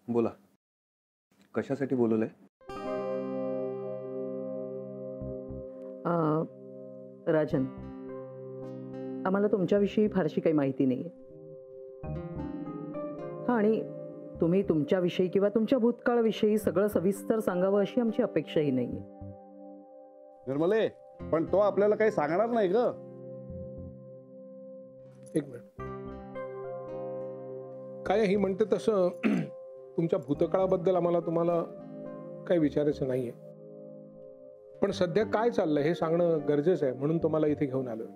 बोला, कशासाठी बोलवलंय? राजन, आम्हाला तुमच्याविषयी फारशी काही माहिती नाहीये. हां, आणि तुम्ही तुमच्याविषयी किंवा तुमच्या भूतकाळाविषयी सगळं सविस्तर सांगावं अशी आमची अपेक्षाही नाहीये. निर्मले, पण तो आपल्याला काही सांगणार नाही ग. एक मिनिट. काय ही म्हणते तसं तुमच्या भूतकाळाबद्दल आम्हाला तुम्हाला काही विचारायचं नाहीये, पण सध्या काय चाललंय हे सांगणं गरजेचं आहे, म्हणून तुम्हाला इथे घेऊन आलोय.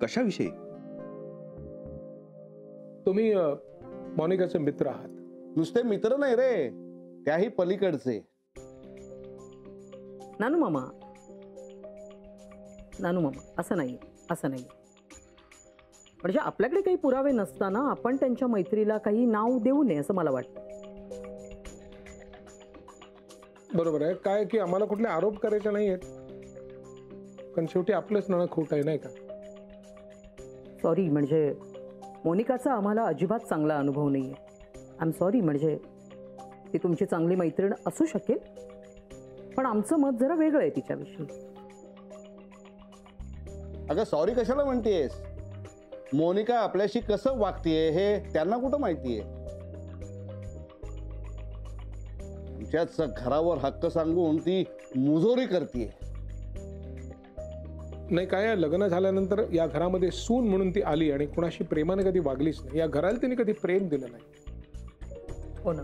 कशाविषयी? तुम्ही मोनिकाचे मित्र आहात. नुसते मित्र नाही रे, त्याही पलीकडचे. नानू मामा, असं नाही, असं नाही. म्हणजे आपल्याकडे काही पुरावे नसताना आपण त्यांच्या मैत्रीला काही नाव देऊ नये असं मला वाटतं. बरोबर आहे. काय की आम्हाला कुठले आरोप करायचे नाहीयेत, पण शेवटी आपलंच नळ खोट आहे, नाही का? सॉरी, म्हणजे मोनिकाचा आम्हाला अजिबात चांगला अनुभव नाहीये. I am sorry. म्हणजे ती तुमची चांगली मैत्रीण असू शकेल, पण आमचं मत जरा वेगळं आहे तिच्याविषयी. अगं सॉरी कशाला म्हणतेस? मोनिका आपल्याशी कसं वागतीये हे त्यांना कुठं माहितीये? तुमच्याच घरावर हक्क सांगून ती मुजोरी करतीये. नाही, काय लग्न झाल्यानंतर या घरामध्ये सून म्हणून ती आली आणि कुणाशी प्रेमाने कधी वागलीच नाही. या घराला तिने कधी प्रेम दिलं नाही. हो ना.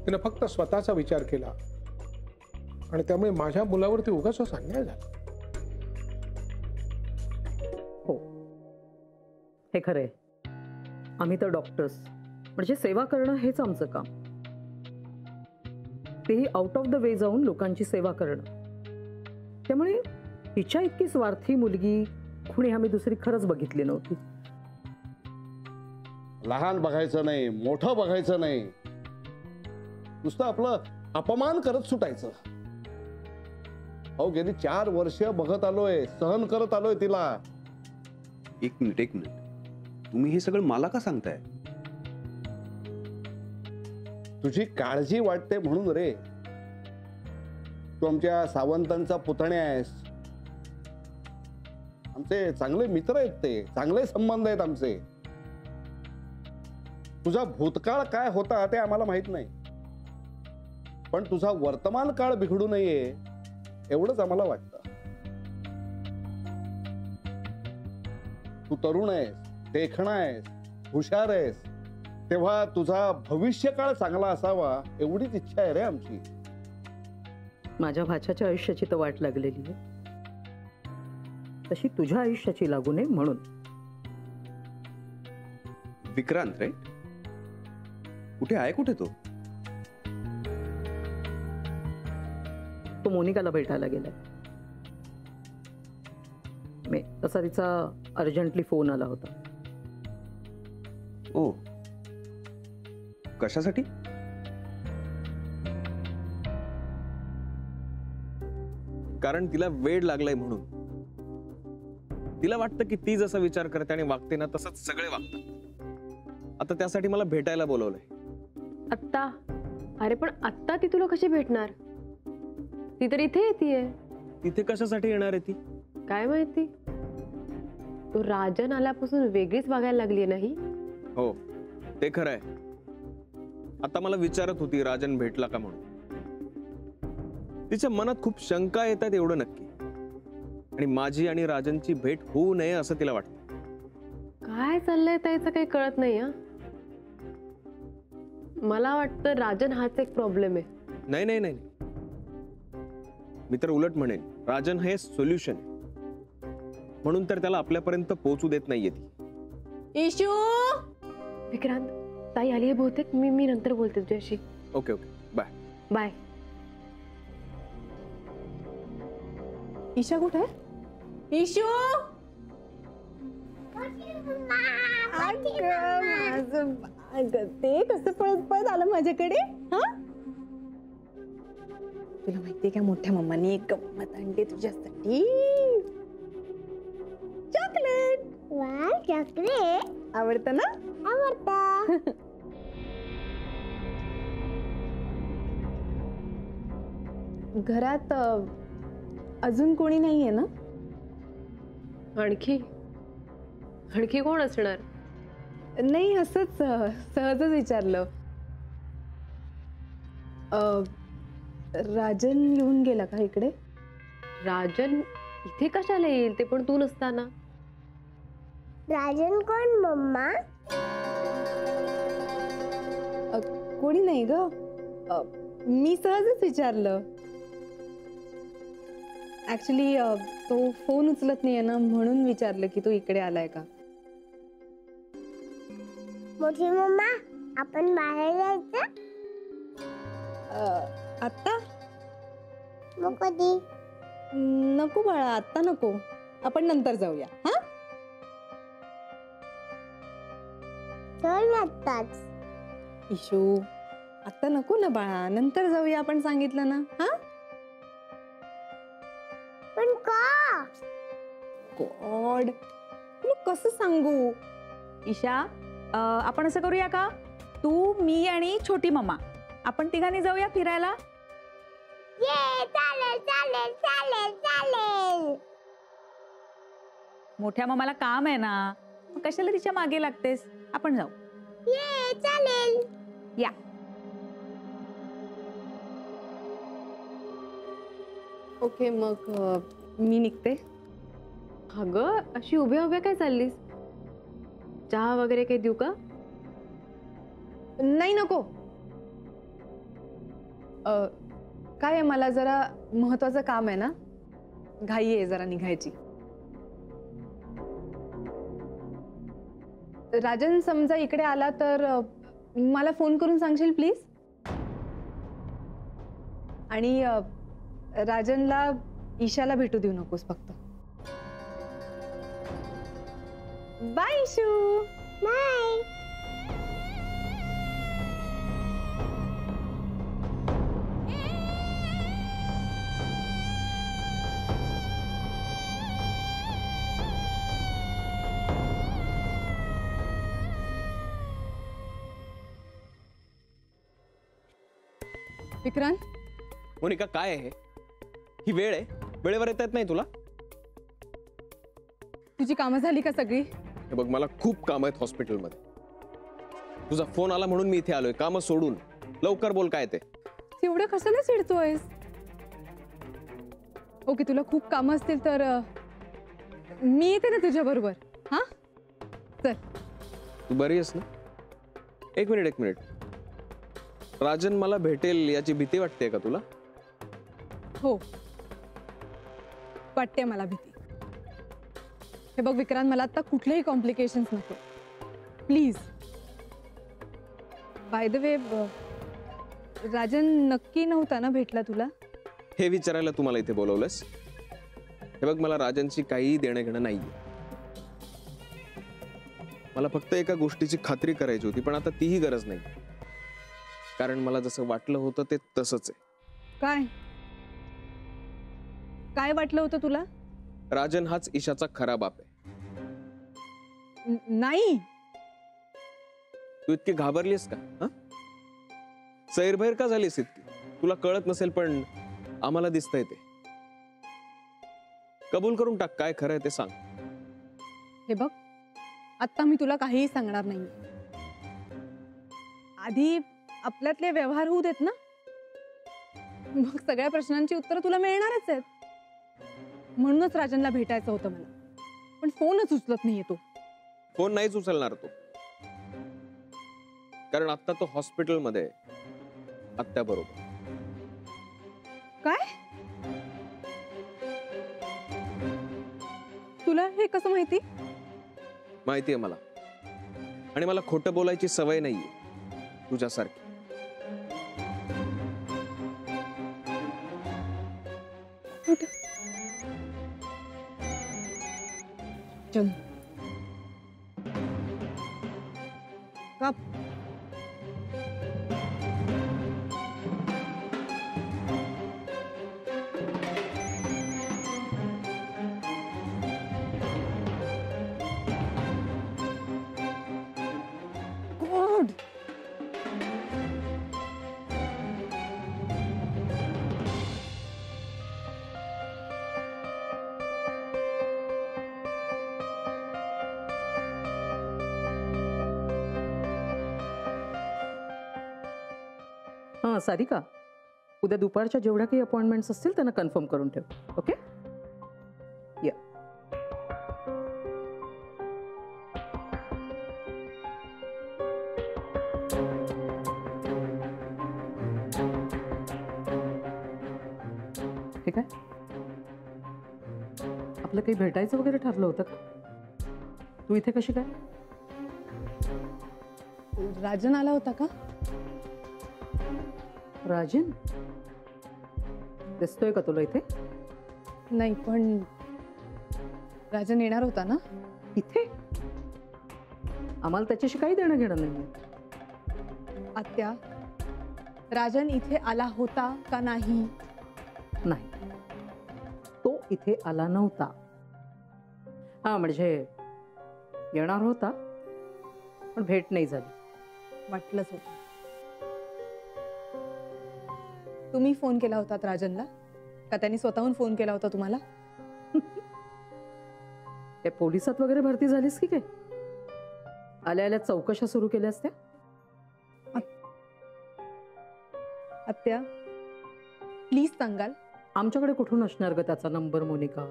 तिने फक्त स्वतःचा विचार केला आणि त्यामुळे माझ्या मुलावरती उगाच अन्याय झाला. हो, हे खरंय. आम्ही तर डॉक्टर्स, म्हणजे सेवा करणं हेच आमचं काम. तेही आउट ऑफ द वे जाऊन लोकांची सेवा करणं. त्यामुळे हिच्या इतकी स्वार्थी मुलगी कुणी आम्ही दुसरी खरंच बघितली नव्हती. लहान बघायचं नाही, मोठं बघायचं नाही, नुसतं आपलं अपमान करत सुटायचं. अहो, गेली 4 वर्ष बघत आलोय, सहन करत आलोय तिला. एक मिनिट, तुम्ही हे सगळं मला का सांगताय? तुझी काळजी वाटते म्हणून रे. तू आमच्या सावंतांचा पुतण्या आहेस. आमचे चांगले मित्र आहेत, ते चांगले संबंध आहेत आमचे. तुझा भूतकाळ काय होता ते आम्हाला माहित नाही, पण तुझा वर्तमान काळ बिघडू नये एवढंच आम्हाला वाटतं. तू तरुण आहेस, देखणा आहेस, हुशार आहेस, तेव्हा तुझा भविष्यकाळ चांगला असावा एवढीच इच्छा आहे रे आमची. माझ्या भाच्याच्या आयुष्याची तर वाट लागलेली आहे, तशी तुझ्या आयुष्याची लागू नये म्हणून. विक्रांत राईट? कुठे आहे, कुठे तो? तो मोनिकाला भेटायला गेलाय. तसा तिचा अर्जंटली फोन आला होता. ओ, कशासाठी? कारण तिला वेड लागलाय म्हणून. तिला वाटतं की ती जसा विचार करते आणि वागते ना तसंच सगळे वागतात. आता त्यासाठी मला भेटायला बोलवलंय. आत्ता? अरे पण आत्ता ती तुला कशी भेटणार? ती तर इथे येतीये. तिथे कशासाठी येणार आहे ती? काय माहिती. तो राजन आल्यापासून वेगळीच वागायला लागली नाही. हो, ते खरं आहे. आता मला विचारत होती राजन भेटला का म्हणून. तिच्या मनात खूप शंका येतात एवढं नक्की, आणि माझी आणि राजनची भेट होऊ नये असं तिला वाटतं. काय चाललंय त्याचं काही कळत नाही. मला वाटतं राजन हाच एक प्रॉब्लेम आहे. नाही नाही नाही, मी तर उलट म्हणेन राजन हे सोल्युशन आहे. म्हणून तर त्याला आपल्यापर्यंत पोहोचू देत नाहीये ती. इशू, विक्रांत, ताई आली आहे बहुतेक. मी नंतर बोलते तुझ्याशी. Okay okay, bye bye. Isha कुठे आहे? इशू, ते कसं पळत पळत आलं माझ्याकडे. हा, तुला माहितीये का मोठ्या मम्माने एक गंमत आणली तुझ्यासाठी. चॉकलेट. वा, चॉकलेट आवडतं ना? आवडतं. घरात अजून कोणी नाहीये ना? आणखी आणखी कोण असणार? नाही, असंच सहजच विचारलं. राजन येऊन गेला का इकडे? राजन इथे कशाला येईल, ते पण तू नसताना? राजन कोण मम्मा? कोणी नाही ग, मी सहजच विचारलं. ऍक्च्युली तो फोन उचलत नाहीये ना, म्हणून विचारलं की तो इकडे आलाय का. मोठी मम्मा, आपण बाहेर जायचं? आत्ता मग कधी? नको बाळा, आत्ता नको, आपण नंतर जाऊया. हा, चल आत्ताच. इशू, आत्ता नको ना बाळा, नंतर जाऊया आपण सांगितलं ना. हा, पण का? गॉड, तुला कसं सांगू. ईशा, आपण असं करूया का, तू, मी आणि छोटी मम्मा आपण तिघांनी जाऊया फिरायला. ये, चालेल चालेल चालेल चालेल. मोठ्या मम्माला काम आहे ना, मग कशाला तिच्या मागे लागतेस, आपण जाऊ. ये, चालेल. या. ओके, मग मी निघते. अगं, अशी उभ्या उभ्या काय चाललीस? चहा वगैरे काही देऊ का? नाही, नको. काय आहे, मला जरा महत्वाचं काम आहे ना, घाई आहे जरा निघायची. राजन समजा इकडे आला तर मला फोन करून सांगशील प्लीज. आणि राजनला ईशाला भेटू देऊ नकोस फक्त. बाय इशू. बाय. विक्रांत, मोनिका, काय आहे ही? वेळ आहे, वेळेवर येता येत नाही तुला? तुझी कामं झाली का सगळी? हे बघ, मला खूप काम आहेत हॉस्पिटलमध्ये. तुझा फोन आला म्हणून मी इथे आलोय, कामं सोडून. लवकर बोल, काय ते? एवढं कशाला चिडतोयस? ओके, तुला खूप कामं असतील तर मी येते ना तुझ्या बरोबर. हा, चल. तू बरी आहेस ना? एक मिनिट. राजन मला भेटेल याची भीती वाटते का तुला? हो, वाटते मला भीती. हे बघ विक्रांत, मला आता कुठलेही कॉम्प्लिकेशन्स नको please. By the way, Rajan नक्की नव्हता ना भेटला तुला? हे विचारायला तू मला इथे बोलवलंस? हे बघ, मला राजनची काहीही देणं घेणं नाहीये. मला फक्त एका गोष्टीची खात्री करायची होती, पण आता तीही गरज नाही, कारण मला जसं वाटलं होतं ते तसंच आहे. काय काय वाटलं होतं तुला? राजन हाच ईशाचा खरा बाप आहे. नाही. तू इतकी घाबरलीस का? हा, सैरभैर का झालीस इतकी? तुला कळत नसेल पण आम्हाला दिसतंय ते. कबूल करून टाक, काय खरंय ते सांग. हे बघ, आता मी तुला काहीही सांगणार नाही. आधी आपल्यातले व्यवहार होऊ देत ना, मग सगळ्या प्रश्नांची उत्तरं तुला मिळणारच आहेत. म्हणूनच राजनला भेटायचं होतं मला, पण फोनच उचलत नाहीये तो. फोन नाहीच उचलणार तो, कारण आता तो हॉस्पिटलमध्ये आत्या बरोबर. काय? तुला हे कसं माहिती? माहितीये मला, आणि मला खोटं बोलायची सवय नाहीये तुझ्यासारखी. चल. कप. गॉड. हां सारिका, उद्या दुपारच्या जेवढ्या काही अपॉइंटमेंट्स असतील त्यांना कन्फर्म करून ठेव. ओके, या. ठीक आहे. आपलं काही भेटायचं वगैरे ठरलं होतं का? तू इथे कशी काय? राजन आला होता का? राजन दिसतोय का तुला इथे? नाही, पण राजन येणार होता ना इथे? आम्हाला त्याच्याशी काही देणं घेणं नाही. आत्या. राजन इथे आला होता का नाही? नाही, तो इथे आला नव्हता. हा म्हणजे येणार होता पण भेट नाही झाली. वाटलंच होतं. तुम्ही फोन केला होता राजनला का त्यांनी स्वतःहून फोन केला होता तुम्हाला? ते पोलिसात वगैरे भरती झालीस की काय? आल्या आल्या चौकशा सुरू केल्या असत्या. आत्या प्लीज सांगाल. आमच्याकडे कुठून असणार ग त्याचा नंबर मोनिका?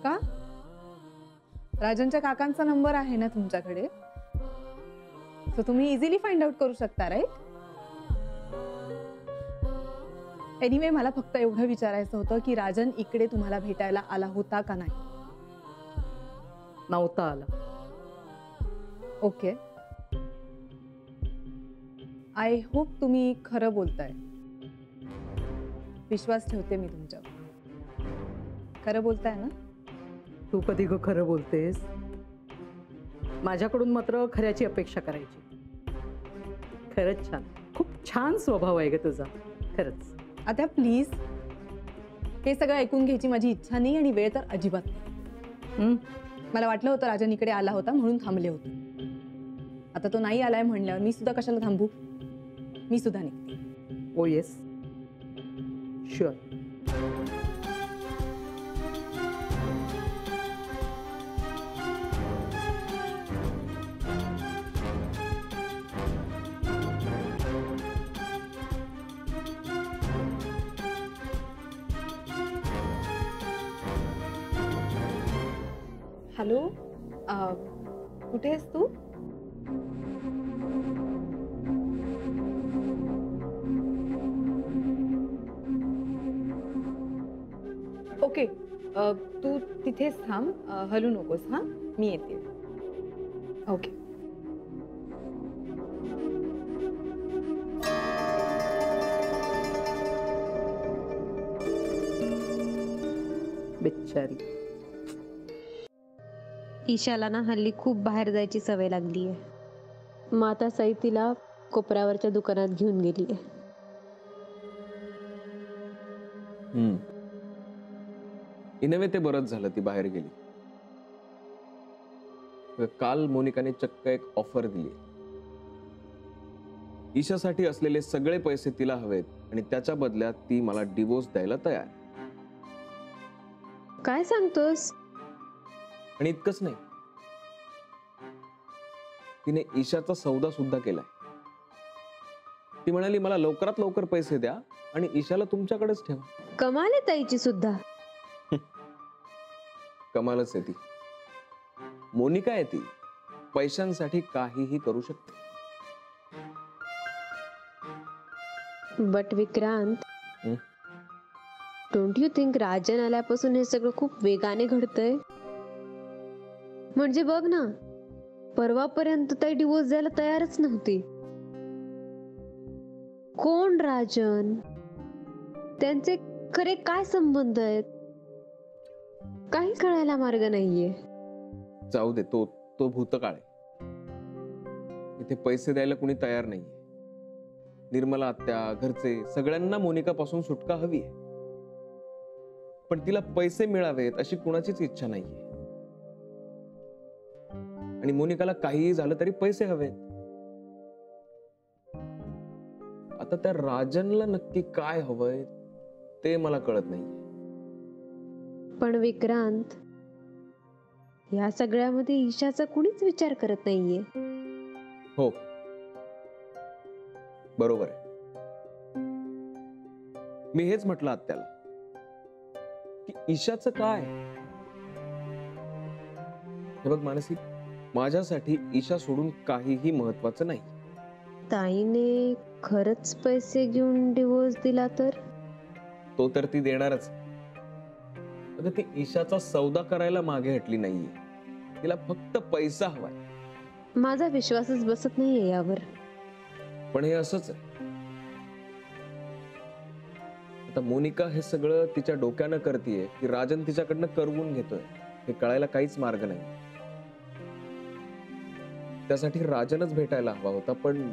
का? राजनच्या काकांचा नंबर आहे ना तुमच्याकडे, सो तुम्ही इझिली फाइंड आउट करू शकता, राईट? एनिवे, मला फक्त एवढं विचारायचं होतं की राजन इकडे तुम्हाला भेटायला आला होता का नाही? नव्हता आला. ओके. आय होप तुम्ही खरं बोलताय. विश्वास ठेवते मी तुमच्यावर. खरं बोलताय ना? तू कधी ग खरं बोलतेस? माझ्याकडून मात्र खऱ्याची अपेक्षा करायची. खरंच छान, खूप छान स्वभाव आहे ग तुझा, खरंच. आता प्लीज, हे सगळं ऐकून घ्यायची माझी इच्छा नाही आणि वेळ तर अजिबात नाही. मला वाटलं होतं राजन इकडे आला होता म्हणून थांबले होते. आता तो नाही आलाय म्हणल्यावर मी सुद्धा कशाला थांबू? मी सुद्धा निघते. ओ येस, शुअर. हॅलो, कुठे आहेस तू? ओके, तू तिथेच थांब, हलू नकोस. हां, मी येते. ओके. बिचारी. ईशाला ना हल्ली खूप बाहेर जायची सवय लागली आहे. माता साई तिला कोपऱ्यावरच्या दुकानात घेऊन गेली आहे. इनवे ते बरंच झालं ती बाहेर गेली. काल मोनिकाने चक्क एक ऑफर दिली. ईशासाठी असलेले सगळे पैसे तिला हवेत आणि त्याच्या बदल्यात ती मला डिवोर्स द्यायला तयार. काय सांगतोस? आणि इतकंच नाही, तिने ईशाचा सौदा सुद्धा केलाय. ती म्हणाली मला लवकरात लवकर पैसे द्या आणि ईशाला तुमच्याकडेच ठेवा. कमाल आहे ताईची सुद्धा. कमालच आहे ती. मोनिका आहे ती, पैशांसाठी काहीही करू शकते. But Vikrant, don't you think Rajan आल्यापासून हे सगळं खूप वेगाने घडतंय? म्हणजे बघ ना, परवापर्यंत ताई डिवोर्स द्यायला तयारच नव्हती. कोण राजन? त्यांचे खरे काय संबंध आहेत? काही कळायला मार्ग नाहीये. जाऊ दे, तो भूतकाळ आहे. इथे पैसे द्यायला कुणी तयार नाहीये. निर्मला आत्या, घरचे सगळ्यांना मोनिका पासून सुटका हवी आहे, पण तिला पैसे मिळावेत अशी कुणाचीच इच्छा नाहीये. आणि मोनिकाला काहीही झालं तरी पैसे हवेत. आता त्या राजनला नक्की काय हवंय ते मला कळत नाहीये. पण विक्रांत, या सगळ्यामध्ये ईशाचा कुणीच विचार करत नाहीये. हो, बरोबर आहे. मी हेच म्हटलं आत्याला की ईशाचं काय. हे बघ मानसी, माझ्यासाठी ईशा सोडून काहीही महत्वाचं नाही. ताईने खरंच पैसे घेऊन डिवोर्स दिला तर? तो तर ती देणारच. अगं ती ईशाचा सौदा करायला मागे हटली नाहीये. तिला फक्त पैसा हवाय. माझा विश्वासच बसत नाहीये यावर. पण हे असंच आहे. आता मोनिका हे सगळं तिच्या डोक्यानं करतीये की राजन तिच्याकडनं करवून घेतोय हे कळायला काहीच मार्ग नाही. त्यासाठी राजनच भेटायला हवा होता, पण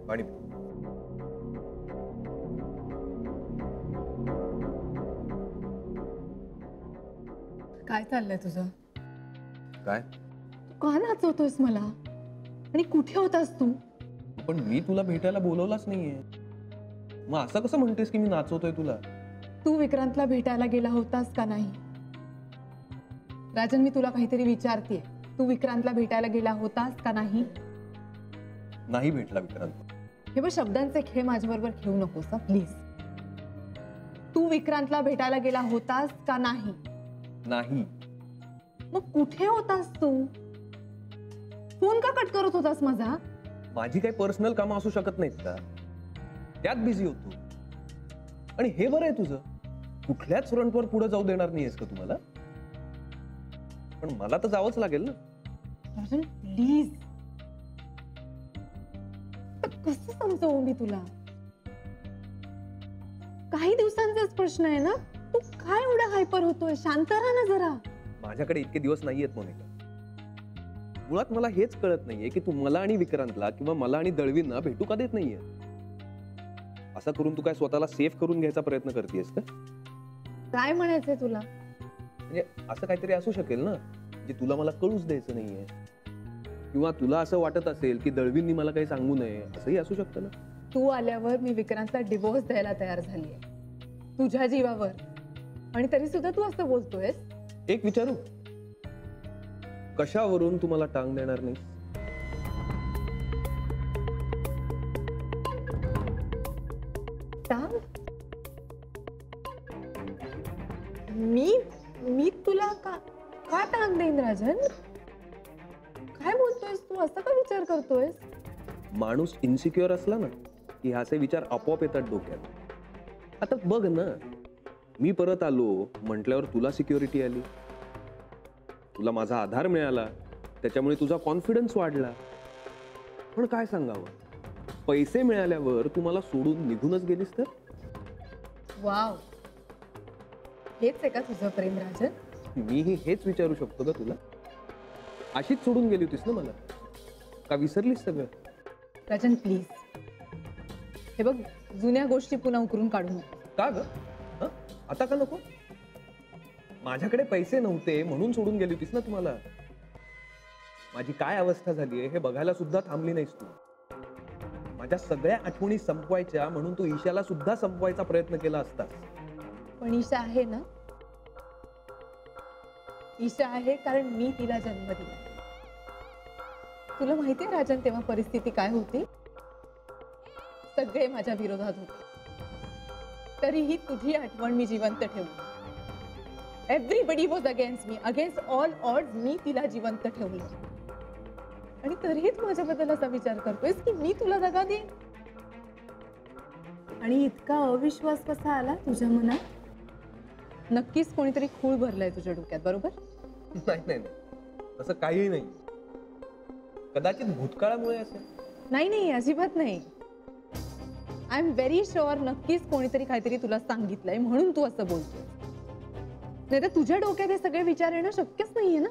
पाणी पी. काय चाललंय तुझं? काय? तू का नाचवतोयस मला? आणि कुठे होतास तू? पण मी तुला भेटायला बोलवलाच नाहीये. मग असं कसं म्हणतेस की मी नाचवतोय तुला? तू विक्रांतला भेटायला गेला होतास का नाही? राजन, मी तुला काहीतरी विचारतेय. तू विक्रांतला भेटायला गेला होतास का नाही? नाही भेटला विक्रांत. हे बघ, शब्दांचे खेळ माझ्याबरोबर खेळू नकोस प्लीज. तू विक्रांतला भेटायला गेला होतास का नाही? नाही. मग कुठे होतास तू? फोन का कट करत होतास माझा? माझी काही पर्सनल कामं असू शकत नाहीत का? त्यात बिझी होतो. आणि हे बरं आहे तुझं, कुठल्याच फ्रंटवर पुढे जाऊ देणार नाहीयेस का तुम्हाला? पण मला तर जावंच लागेल ना. राजन प्लीज. कसं समजवू मी तुला? काही दिवसांचाच प्रश्न आहे ना. तू काय एवढा हायपर होतोय? शांत राहा ना जरा. माझ्याकडे इतके दिवस नाहीयेत मोनिका. मुळात मला हेच कळत नाहीये की तू मला आणि विक्रांतला किंवा मला आणि दळवींना भेटू का देत नाहीये. असं करून तू काय स्वतःला सेफ करून घ्यायचा प्रयत्न करतेस का? काय म्हणायचंय तुला? म्हणजे असं काहीतरी असू शकेल ना जे तुला मला कळूच द्यायचं नाहीये, किंवा तुला असं वाटत असेल की दळवींनी मला काही सांगू नये, असंही असू शकतं ना. तू आल्यावर मी विक्रांतला डिवोर्स द्यायला तयार झालीये तुझ्या जीवावर, आणि तरी सुद्धा तू असं बोलतोयस. एक विचारू, कशावरून तू मला टांग देणार नाही? टांग? मी तुला का टांग देईन राजन? काय बोलतोयस तू? असा का विचार करतोयस? माणूस इन्सिक्युअर असला ना की असे विचार आपोआप येतात डोक्यात. आता बघ ना, मी परत आलो म्हटल्यावर तुला सिक्युरिटी आली, तुला माझा आधार मिळाला, त्याच्यामुळे तुझा कॉन्फिडन्स वाढला. पण काय सांगावं, पैसे मिळाल्यावर तू मला सोडून निघूनच गेलीस तर? वाव, हेच आहे का तुझं प्रेम राजन? मीही हेच विचारू शकतो का तुला? अशीच सोडून गेली होतीस ना मला? का विसरलीस सगळं? राजन प्लीज, हे बघ, जुन्या गोष्टी पुन्हा उकरून काढू नको. का ग? आता का नको? माझ्याकडे पैसे नव्हते म्हणून सोडून गेली होतीस ना तुम्हाला. माझी काय अवस्था झाली आहे हे बघायला सुद्धा थांबली नाहीस तू. माझ्या सगळ्या आठवणी संपवायच्या म्हणून तू ईशाला सुद्धा संपवायचा प्रयत्न केला असता. पण ईशा आहे ना? ईशा आहे कारण मी तिला जन्म दिला. तुला माहितीये राजन, तेव्हा परिस्थिती काय होती? सगळे माझ्या विरोधात होते, तरीही तुझी आठवण मी जिवंत ठेवली. Everybody was against me, against all odds मी तिला जिवंत ठेवलं. आणि तरीही तू माझ्याबद्दल असा विचार करतोयस की मी तुला दगा देईन? आणि इतका अविश्वास कसा आला तुझ्या मनात? नक्कीच कोणीतरी खूळ भरलाय तुझ्या डोक्यात, बरोबर? नाही नाही, असं काहीही नाही. कदाचित भूतकाळामुळे असेल. नाही, अजिबात नाही. आय एम व्हेरी शुअर नक्कीच कोणीतरी काहीतरी तुला सांगितलंय म्हणून तू असं बोलतोय. नाही तर तुझ्या डोक्यात हे सगळे विचार येणं शक्यच नाहीये ना.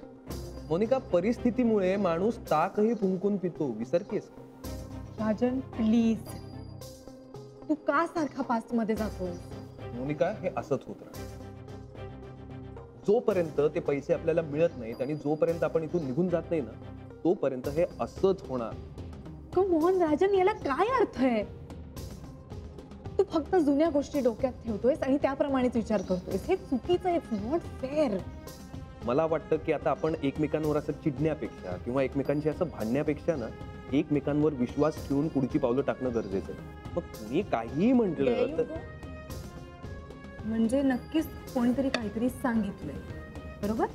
मोनिका, परिस्थितीमुळे माणूस ताकही फुंकून पितो, विसरतेस? राजन प्लीज, तू का सारखा पास्ट मध्ये जातोय? मोनिका, हे असंच होत राहतं. जोपर्यंत ते पैसे आपल्याला मिळत नाहीत आणि जोपर्यंत आपण इथून निघून जात नाही ना, तोपर्यंत हे असंच होणार. कम ऑन राजन, याला काय अर्थ आहे? तू फक्त जुन्या गोष्टी डोक्यात ठेवतोयस आणि त्याप्रमाणेच विचार करतोयस. हे चुकीचं आहे. It's not fair. मला वाटतं की आता आपण एकमेकांवर असं चिडण्यापेक्षा किंवा एकमेकांशी असं भांडण्यापेक्षा ना एकमेकांवर विश्वास ठेवून पुढची पावलं टाकणं गरजेचं आहे. मग कुणी काहीही म्हटलं तर म्हणजे नक्कीच कोणीतरी काहीतरी सांगितलंय, बरोबर?